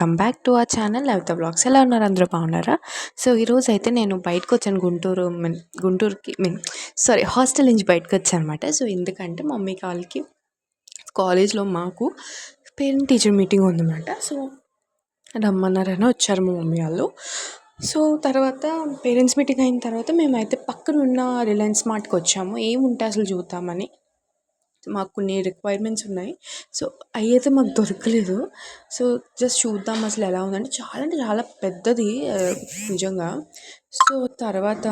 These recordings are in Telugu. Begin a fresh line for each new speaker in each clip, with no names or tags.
Come back to our channel Lavitha blogs. ఎలా ఉన్నారు? అందరూ బాగున్నారా? సో ఈరోజు అయితే నేను బయటకు వచ్చాను. గుంటూరుకి సారీ, హాస్టల్ నుంచి బయటకు వచ్చాను అనమాట. సో ఎందుకంటే మమ్మీ వాళ్ళకి కాలేజ్లో మాకు పేరెంట్ టీచర్ మీటింగ్ ఉందన్నమాట. సో రమ్మన్నారని వచ్చారు మా మమ్మీ వాళ్ళు. సో తర్వాత పేరెంట్స్ మీటింగ్ అయిన తర్వాత మేమైతే పక్కన ఉన్న రిలయన్స్ మార్ట్కి వచ్చాము. ఏముంటాయి అసలు చూద్దామని. మాకు కొన్ని రిక్వైర్మెంట్స్ ఉన్నాయి. సో అవి అయితే మాకు దొరకలేదు. సో జస్ట్ చూద్దాం అసలు ఎలా ఉందంటే అంటే చాలా పెద్దది నిజంగా. సో తర్వాత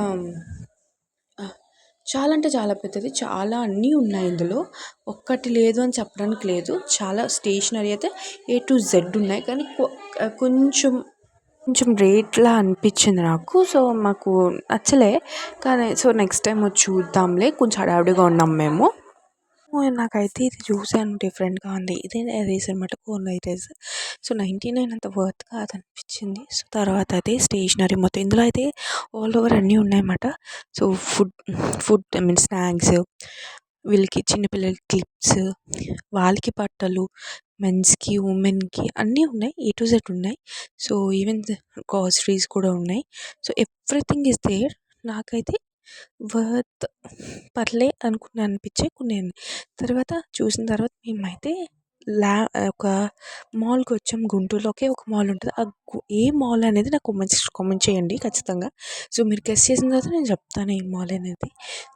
చాలా అంటే చాలా పెద్దది, చాలా అన్నీ ఉన్నాయి ఇందులో. ఒక్కటి లేదు అని చెప్పడానికి లేదు. చాలా స్టేషనరీ అయితే A to Z ఉన్నాయి. కానీ కొంచెం కొంచెం రేట్లా అనిపించింది నాకు. సో మాకు నచ్చలే. కానీ సో నెక్స్ట్ టైం వచ్చి చూద్దాంలే, కొంచెం హడావిడిగా ఉన్నాం మేము. నాకైతే ఇది చూసాను, డిఫరెంట్గా ఉంది. ఇదే ఎరేజర్ అనమాట, కోన్ ఎరేజర్. సో 99 అంత వర్త్ కాదనిపించింది. సో తర్వాత అయితే స్టేషనరీ మొత్తం ఇందులో అయితే ఆల్ ఓవర్ అన్నీ ఉన్నాయన్నమాట. సో ఫుడ్ స్నాక్స్, వీళ్ళకి చిన్నపిల్లలకి క్లిప్స్, వాళ్ళకి బట్టలు, మెన్స్కి ఉమెన్కి అన్నీ ఉన్నాయి. A to Z ఉన్నాయి. సో ఈవెన్ గ్రాసరీస్ కూడా ఉన్నాయి. So everything is there. నాకైతే వర్త్ పర్లే అనుకుని అనిపించే కొన్ని. తర్వాత చూసిన తర్వాత మేమైతే ఒక మాల్కి వచ్చాం. గుంటూరులో ఒకే ఒక మాల్ ఉంటుంది. ఏ మాల్ అనేది నాకు కామెంట్ చేయండి ఖచ్చితంగా. సో మీరు గెస్ చేసిన తర్వాత నేను చెప్తాను ఏ మాల్ అనేది.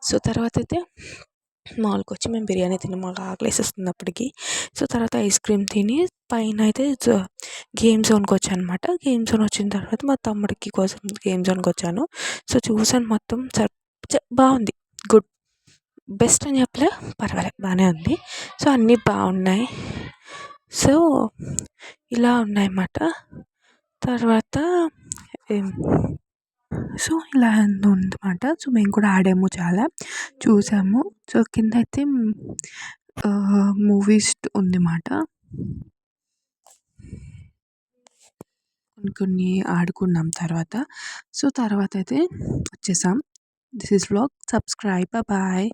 సో తర్వాత అయితే మాల్కి వచ్చి మేము బిర్యానీ తిని మాకు ఆకలేసేస్తుంది అప్పటికి. సో తర్వాత ఐస్ క్రీమ్ తిని పైన అయితే గేమ్ జోన్కి వచ్చాను అనమాట. గేమ్ జోన్ వచ్చిన తర్వాత మా తమ్ముడికి కోసం గేమ్ జోన్కి వచ్చాను. సో చూసాను మొత్తం బాగుంది, గుడ్, బెస్ట్ అని చెప్పలే, పర్వాలేదు, బాగానే ఉంది. సో అన్నీ బాగున్నాయి. సో ఇలా ఉన్నాయన్నమాట. తర్వాత సో ఇలా ఉందన్నమాట. సో మేము కూడా ఆడాము, చాలా చూసాము. సో కింద అయితే మూవీస్ ఉందన్నమాట. కొన్ని ఆడుకున్నాం తర్వాత. సో తర్వాత అయితే వచ్చేసాం. This is vlog. Subscribe. Bye.